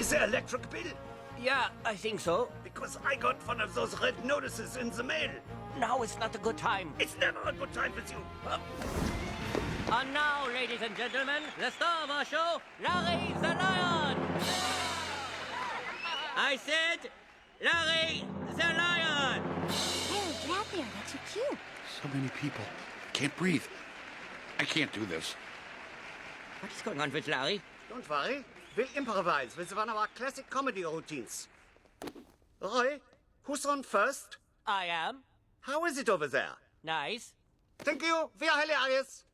pay the electric bill? Yeah, I think so. Because I got one of those red notices in the mail. Now is not a good time. It's never a good time with you. And now, ladies and gentlemen, the star of our show, Larry the Lion! I said, Larry the Lion! Hey, get out there. That's your cue. So many people. Can't breathe. I can't do this. What is going on with Larry? Don't worry. We'll improvise with one of our classic comedy routines. Roy, who's on first? I am. How is it over there? Nice. Thank you. We are hilarious.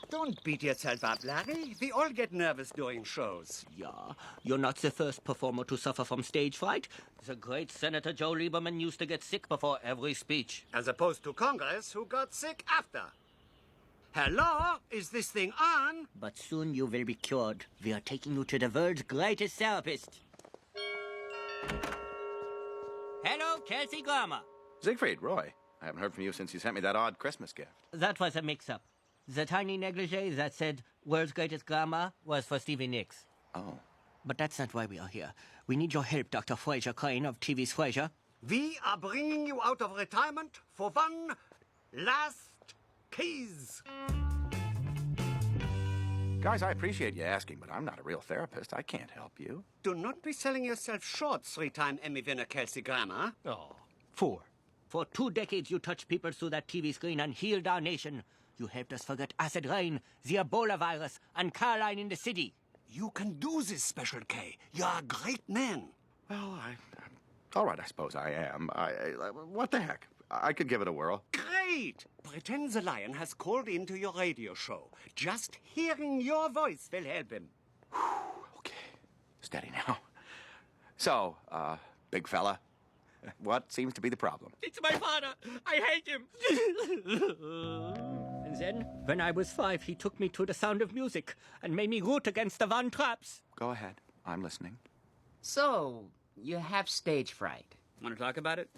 Don't beat yourself up, Larry. We all get nervous during shows. Yeah, you're not the first performer to suffer from stage fright. The great Senator Joe Lieberman used to get sick before every speech. As opposed to Congress, who got sick after. Hello? Is this thing on? But soon you will be cured. We are taking you to the world's greatest therapist. Hello, Kelsey Grammer. Siegfried, Roy. I haven't heard from you since you sent me that odd Christmas gift. That was a mix-up. The tiny negligee that said world's greatest grammar was for Stevie Nicks. Oh. But that's not why we are here. We need your help, Dr. Fraser Crane of TV's Frasier. We are bringing you out of retirement for one last keys. Guys, I appreciate you asking, but I'm not a real therapist. I can't help you. Do not be selling yourself short, three-time Emmy winner Kelsey Grammer. Oh, 4. For 2 decades, you touched people through that TV screen and healed our nation. You helped us forget acid rain, the Ebola virus, and Caroline in the city. You can do this, Special K. You're a great man. Well, I'm all right, I suppose I am. What the heck? I could give it a whirl. Great! Pretend the lion has called into your radio show. Just hearing your voice will help him. Okay, steady now. So, big fella, what seems to be the problem? It's my father. I hate him. And then, when I was 5, he took me to the Sound of Music and made me root against the Von Trapps. Go ahead. I'm listening. So, you have stage fright. Want to talk about it?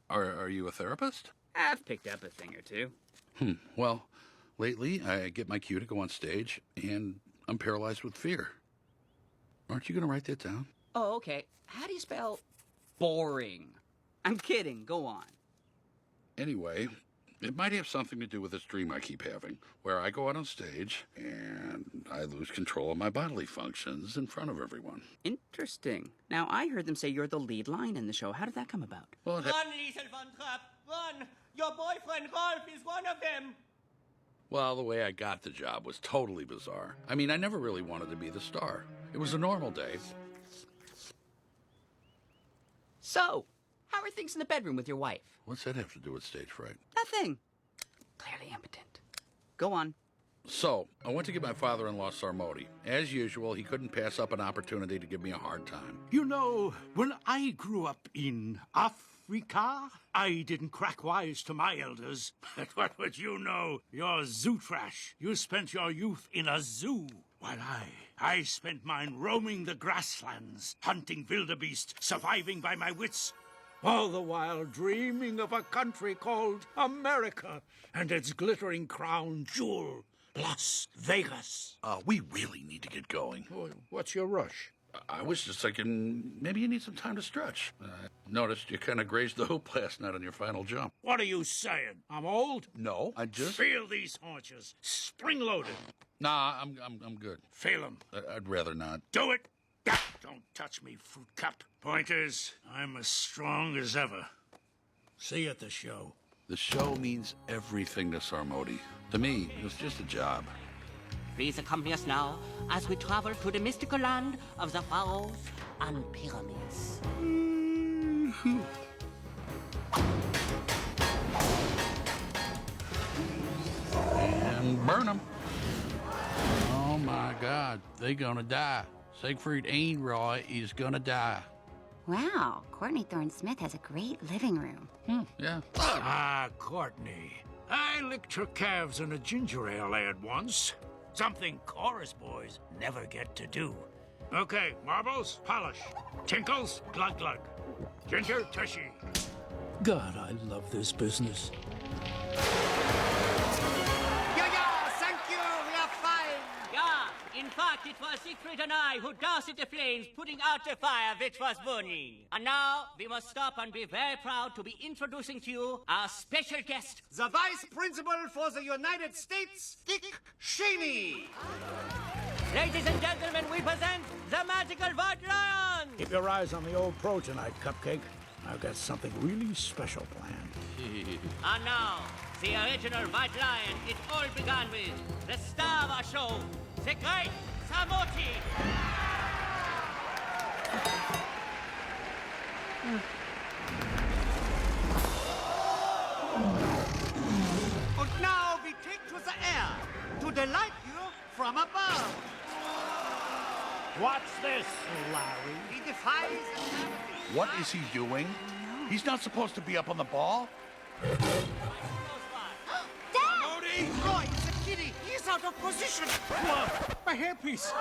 Are you a therapist? I've picked up a thing or two. Well, lately I get my cue to go on stage, and I'm paralyzed with fear. Aren't you going to write that down? Oh, okay. How do you spell boring? I'm kidding. Go on. Anyway, it might have something to do with this dream I keep having, where I go out on stage and I lose control of my bodily functions in front of everyone. Interesting. Now, I heard them say you're the lead line in the show. How did that come about? Well, Run, Liesel Von Trapp, run! Your boyfriend Rolf is one of them. the way I got the job was totally bizarre. I mean, I never really wanted to be the star. It was a normal day. So, how are things in the bedroom with your wife? What's that have to do with stage fright? Nothing. Clearly impotent. Go on. So, I went to get my father-in-law Sarmodi. As usual, he couldn't pass up an opportunity to give me a hard time. You know, when I grew up in Africa, I didn't crack wise to my elders. But what would you know? You're zoo trash. You spent your youth in a zoo. While I spent mine roaming the grasslands, hunting wildebeest, surviving by my wits. All the while dreaming of a country called America and its glittering crown jewel, Las Vegas. We really need to get going. What's your rush? I was just thinking maybe you need some time to stretch. Noticed you kind of grazed the hoop last night on your final jump. What are you saying? I'm old? No, I just... Feel these haunches. Spring-loaded. Nah, I'm good. Feel them. I'd rather not. Do it. Don't touch me, fruit cup. Point is, I'm as strong as ever. See you at the show. The show means everything to Sarmodi. To me, it was just a job. Please accompany us now as we travel to the mystical land of the pharaohs and pyramids. And burn them. Oh my God, they gonna die. Siegfried Roy is gonna die. Wow, Courtney Thorne-Smith has a great living room. Yeah. Ah, Courtney. I licked her calves in a ginger ale ad once. Something chorus boys never get to do. Okay, marbles, polish. Tinkles, glug glug. Ginger, tushy. God, I love this business. Yeah, thank you. We are fine. Yeah, in fact, it was Siegfried it and I who doused the flames, putting out the fire which was burning. And now we must stop and be very proud to be introducing to you our special guest. The Vice Principal for the United States, Dick Cheney. Ladies and gentlemen, we present the magical White Lion. Keep your eyes on the old pro tonight, Cupcake. I've got something really special planned. And now, the original White Lion, it all began with the star of our show, the great Samoti. And now we take to the air to delight you from above. What's this, Larry? He defies gravity. What is he doing? He's not supposed to be up on the ball. Dad! Roy, it's a kitty. He's out of position. Whoa, my hairpiece.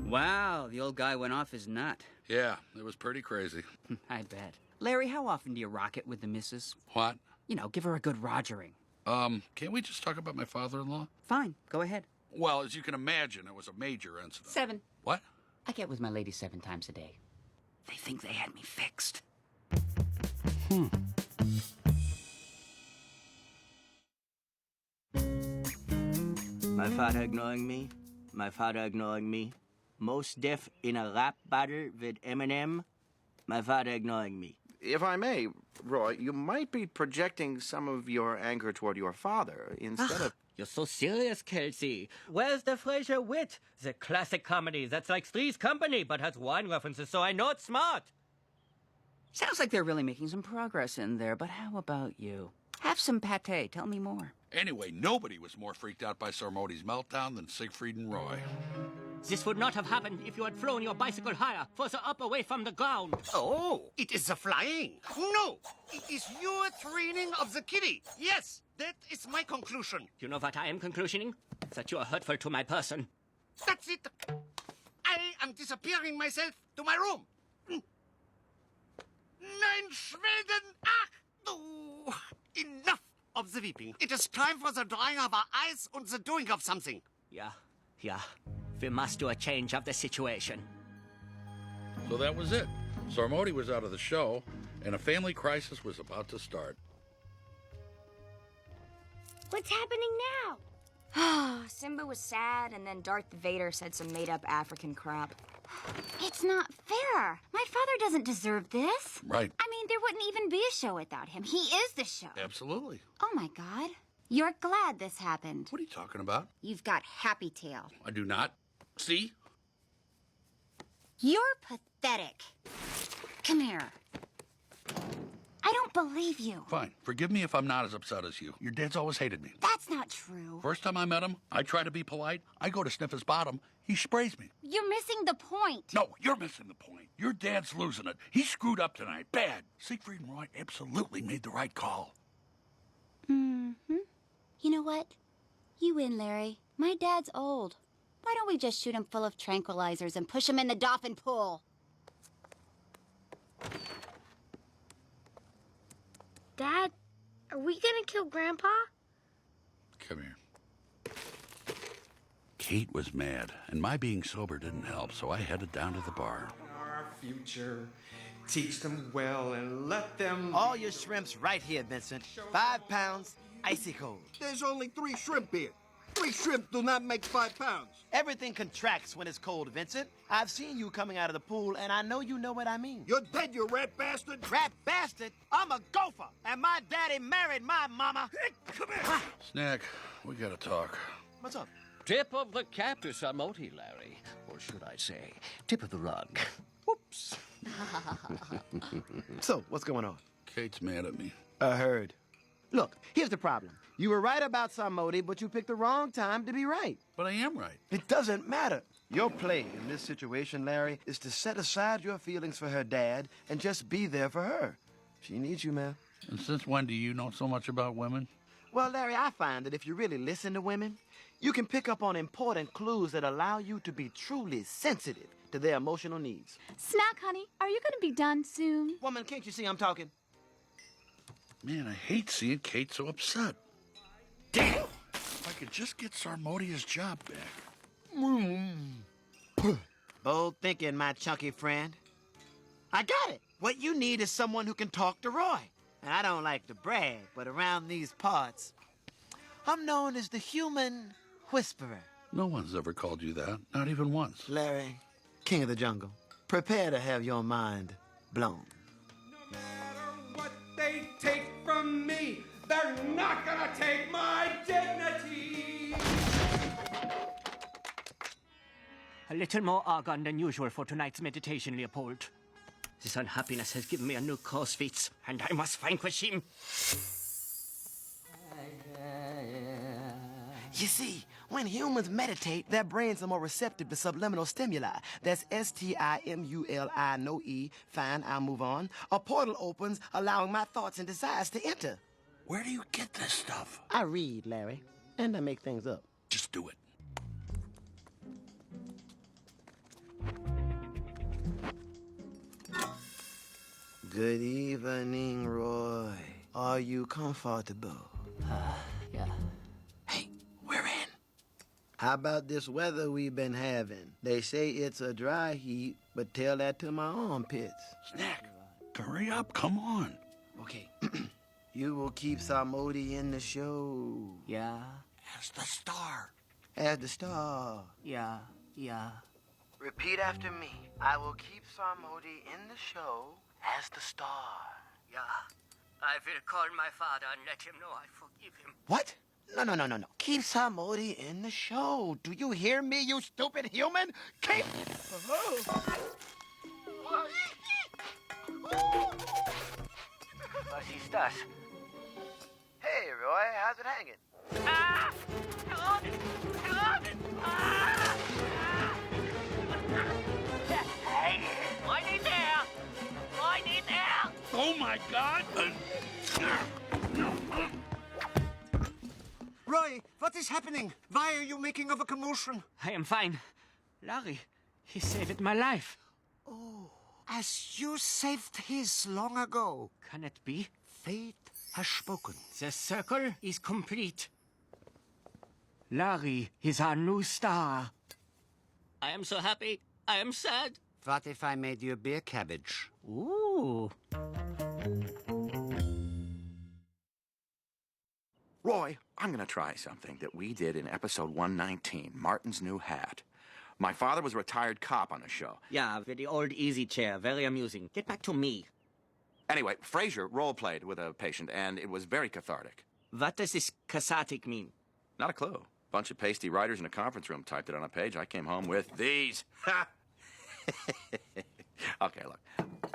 Wow, the old guy went off his nut. Yeah, it was pretty crazy. I bet. Larry, how often do you rock it with the missus? What? You know, give her a good rogering. Can't we just talk about my father-in-law? Fine, go ahead. Well, as you can imagine, it was a major incident. 7. What? I get with my lady 7 times a day. They think they had me fixed. My father ignoring me. My father ignoring me. Most deaf in a rap battle with Eminem. My father ignoring me. If I may, Roy, you might be projecting some of your anger toward your father instead of... You're so serious, Kelsey. Where's the Frasier wit? The classic comedy that's like Three's Company, but has wine references, so I know it's smart. Sounds like they're really making some progress in there, but how about you? Have some pate. Tell me more. Anyway, nobody was more freaked out by Sarmoti's meltdown than Siegfried and Roy. This would not have happened if you had flown your bicycle higher, further up away from the ground. Oh, it is the flying. No, it is your training of the kitty. Yes, that is my conclusion. You know what I am conclusioning? That you are hurtful to my person. That's it. I am disappearing myself to my room. Nein, Schweden! Ach, du! Enough of the weeping. It is time for the drying of our eyes and the doing of something. Yeah. We must do a change of the situation. So that was it. Sarmoti was out of the show, and a family crisis was about to start. What's happening now? Simba was sad, and then Darth Vader said some made-up African crap. It's not fair. My father doesn't deserve this. Right. I mean, there wouldn't even be a show without him. He is the show. Absolutely. Oh, my God. You're glad this happened. What are you talking about? You've got Happy Tail. I do not. See? You're pathetic. Come here. I don't believe you. Fine. Forgive me if I'm not as upset as you. Your dad's always hated me. That's not true. First time I met him, I try to be polite. I go to sniff his bottom. He sprays me. You're missing the point. No, you're missing the point. Your dad's losing it. He screwed up tonight. Bad. Siegfried and Roy absolutely made the right call. Mm-hmm. You know what? You win, Larry. My dad's old. Why don't we just shoot him full of tranquilizers and push him in the dolphin pool? Dad, are we gonna kill Grandpa? Come here. Kate was mad, and my being sober didn't help, so I headed down to the bar. Our future. Teach them well and let them... All your shrimps right here, Vincent. 5 pounds, icy cold. There's only 3 shrimp here. 3 shrimp do not make 5 pounds. Everything contracts when it's cold, Vincent. I've seen you coming out of the pool, and I know you know what I mean. You're dead, you rat bastard. Rat bastard? I'm a gopher, and my daddy married my mama. Come here. Snack, we gotta talk. What's up? Tip of the cap to Samoti, Larry. Or should I say, tip of the rug. Whoops. So, what's going on? Kate's mad at me. I heard. Look, here's the problem. You were right about Samoti, but you picked the wrong time to be right. But I am right. It doesn't matter. Your play in this situation, Larry, is to set aside your feelings for her dad and just be there for her. She needs you, man. And since when do you know so much about women? Well, Larry, I find that if you really listen to women, you can pick up on important clues that allow you to be truly sensitive to their emotional needs. Snack, honey, are you going to be done soon? Woman, can't you see I'm talking? Man, I hate seeing Kate so upset. Damn! If I could just get Sarmodia's job back. Bold thinking, my chunky friend. I got it. What you need is someone who can talk to Roy. And I don't like to brag, but around these parts, I'm known as the human whisperer. No one's ever called you that, not even once. Larry, king of the jungle, prepare to have your mind blown. No matter what they take from me, they're not gonna take my dignity. A little more argon than usual for tonight's meditation, Leopold. This unhappiness has given me a new cause, Fitz, and I must vanquish him. You see, when humans meditate, their brains are more receptive to subliminal stimuli. That's S-T-I-M-U-L-I, no E. Fine, I'll move on. A portal opens, allowing my thoughts and desires to enter. Where do you get this stuff? I read, Larry, and I make things up. Just do it. Good evening, Roy. Are you comfortable? Yeah. Hey, we're in. How about this weather we've been having? They say it's a dry heat, but tell that to my armpits. Snack, hurry up, come on. Okay. You will keep Sarmodi in the show. Yeah. As the star. As the star. Yeah. Repeat after me. I will keep Sarmodi in the show as the star. Yeah. I will call my father and let him know I forgive him. What? No. Keep Sarmodi in the show. Do you hear me, you stupid human? Keep... Was ist das? Hey, Roy, how's it hanging? Ah! Robin! Ah! Hey, right in there! Right in there! Oh, my God! Roy, what is happening? Why are you making of a commotion? I am fine. Larry, he saved my life. Oh, as you saved his long ago. Can it be? Fate has spoken. The circle is complete. Larry is our new star. I am so happy. I am sad. What if I made you a beer cabbage? Ooh. Roy, I'm gonna try something that we did in episode 119, Martin's New Hat. My father was a retired cop on the show. Yeah, with the old easy chair. Very amusing. Get back to me. Anyway, Fraser role-played with a patient, and it was very cathartic. What does this cathartic mean? Not a clue. Bunch of pasty writers in a conference room typed it on a page. I came home with these. Ha! Okay, look.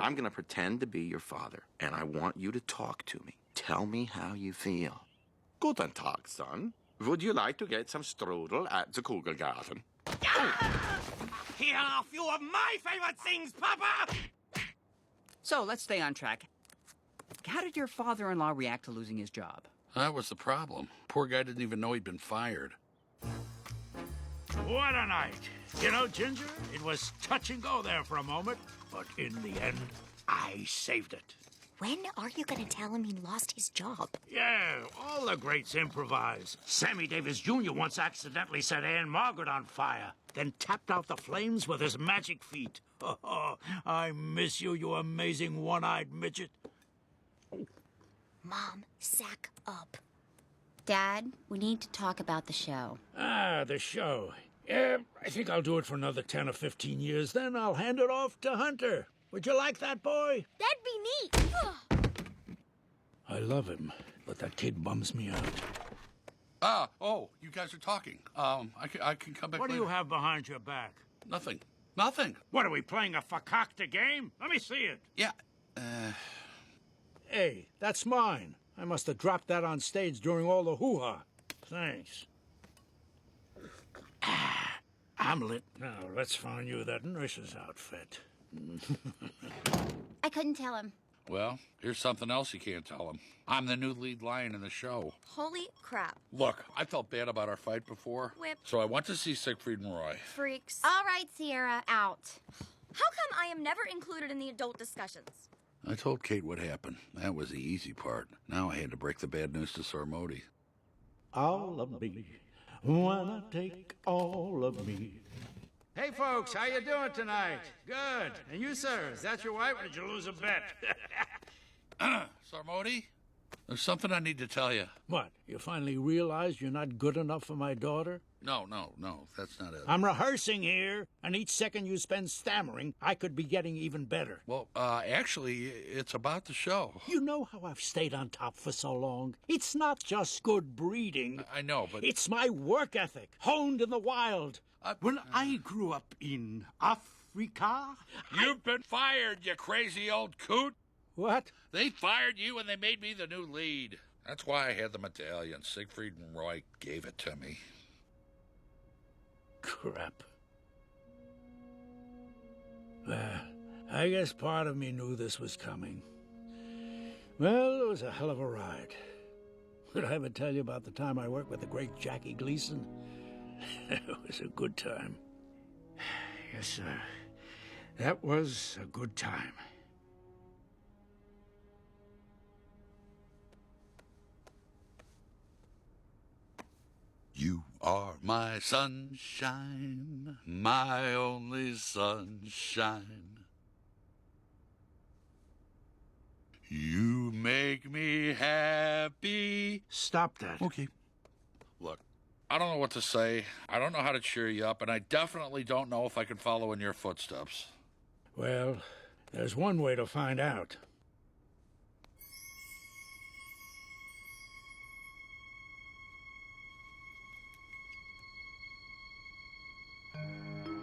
I'm gonna pretend to be your father, and I want you to talk to me. Tell me how you feel. Guten Tag, son. Would you like to get some strudel at the Kugelgarten? Here are a few of my favorite things, Papa! So, let's stay on track. How did your father-in-law react to losing his job? That was the problem. Poor guy didn't even know he'd been fired. What a night. You know, Ginger, it was touch and go there for a moment, but in the end, I saved it. When are you gonna tell him he lost his job? Yeah, all the greats improvise. Sammy Davis Jr. once accidentally set Anne Margaret on fire, then tapped out the flames with his magic feet. Oh, I miss you, you amazing one-eyed midget. Mom, sack up. Dad, we need to talk about the show. Ah, the show. I think I'll do it for another 10 or 15 years, then I'll hand it off to Hunter. Would you like that, boy? That'd be neat. I love him, but that kid bums me out. You guys are talking. I can come back What do later. you have behind your back? Nothing. What, are we playing a fakakta game? Let me see it. Yeah. Hey, that's mine. I must have dropped that on stage during all the hoo-ha. Thanks. Hamlet. Now, let's find you that nurse's outfit. I couldn't tell him. Well, here's something else you can't tell him. I'm the new lead lion in the show. Holy crap. Look, I felt bad about our fight before. Whip. So I went to see Siegfried and Roy. Freaks. All right, Sierra, out. How come I am never included in the adult discussions? I told Kate what happened. That was the easy part. Now I had to break the bad news to Sormodi. All of me, wanna take all of me. Hey, folks, how you doing tonight? Good. And you, sir, is that your wife, or did you lose a bet? Sormodi, there's something I need to tell you. What, you finally realize you're not good enough for my daughter? No, that's not it. I'm rehearsing here, and each second you spend stammering, I could be getting even better. Well, actually, it's about the show. You know how I've stayed on top for so long? It's not just good breeding. I know, but... It's my work ethic, honed in the wild. When I grew up in Africa... You've been fired, you crazy old coot! What? They fired you and they made me the new lead. That's why I had the medallion. Siegfried and Roy gave it to me. Crap. I guess part of me knew this was coming. Well, it was a hell of a ride. Did I ever tell you about the time I worked with the great Jackie Gleason? It was a good time. Yes, sir. That was a good time. You are my sunshine, my only sunshine. You make me happy. Stop that. Okay. Look, I don't know what to say. I don't know how to cheer you up, and I definitely don't know if I can follow in your footsteps. Well, there's one way to find out.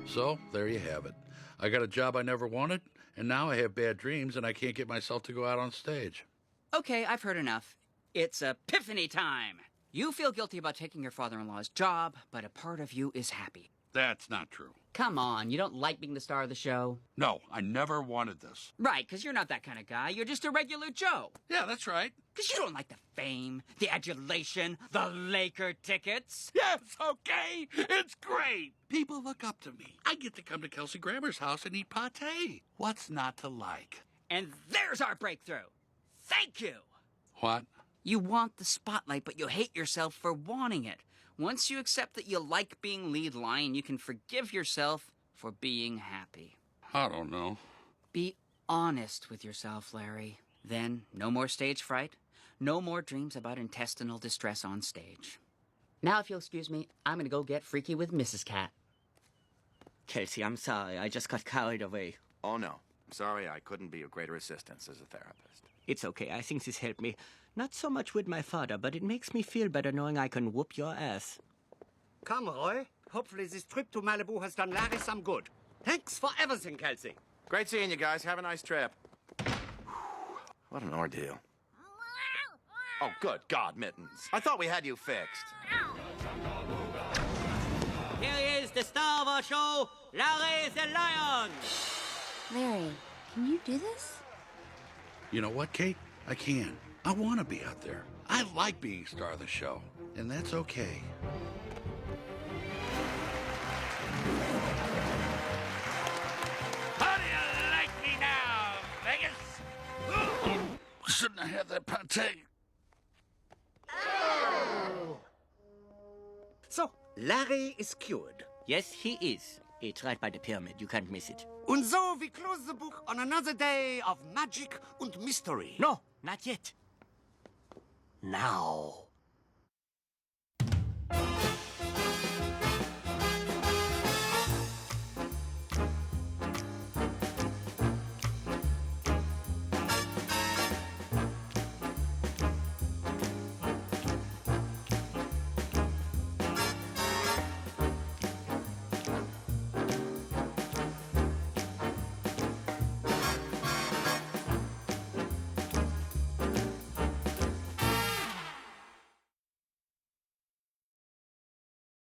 So, there you have it. I got a job I never wanted, and now I have bad dreams and I can't get myself to go out on stage. Okay, I've heard enough. It's epiphany time. You feel guilty about taking your father-in-law's job, but a part of you is happy. That's not true. Come on, you don't like being the star of the show? No, I never wanted this. Right, because you're not that kind of guy. You're just a regular Joe. Yeah, that's right. Because you don't like the fame, the adulation, the Laker tickets. Yes, okay. It's great. People look up to me. I get to come to Kelsey Grammer's house and eat pate. What's not to like? And there's our breakthrough. Thank you. What? You want the spotlight, but you hate yourself for wanting it. Once you accept that you like being lead lion, you can forgive yourself for being happy. I don't know. Be honest with yourself, Larry. Then, no more stage fright. No more dreams about intestinal distress on stage. Now, if you'll excuse me, I'm gonna go get freaky with Mrs. Cat. Kelsey, I'm sorry. I just got carried away. Oh, no. I'm sorry I couldn't be of greater assistance as a therapist. It's okay. I think this helped me. Not so much with my father, but it makes me feel better knowing I can whoop your ass. Come, Roy. Hopefully this trip to Malibu has done Larry some good. Thanks for everything, Kelsey. Great seeing you guys. Have a nice trip. What an ordeal. Oh, good God, Mittens. I thought we had you fixed. Here is the star of our show, Larry the Lion. Larry, can you do this? You know what, Kate? I can. I want to be out there. I like being star of the show, and that's okay. How do you like me now, Vegas? Shouldn't I have that pate? So, Larry is cured. Yes, he is. It's right by the pyramid. You can't miss it. And so we close the book on another day of magic and mystery. No, not yet. Now.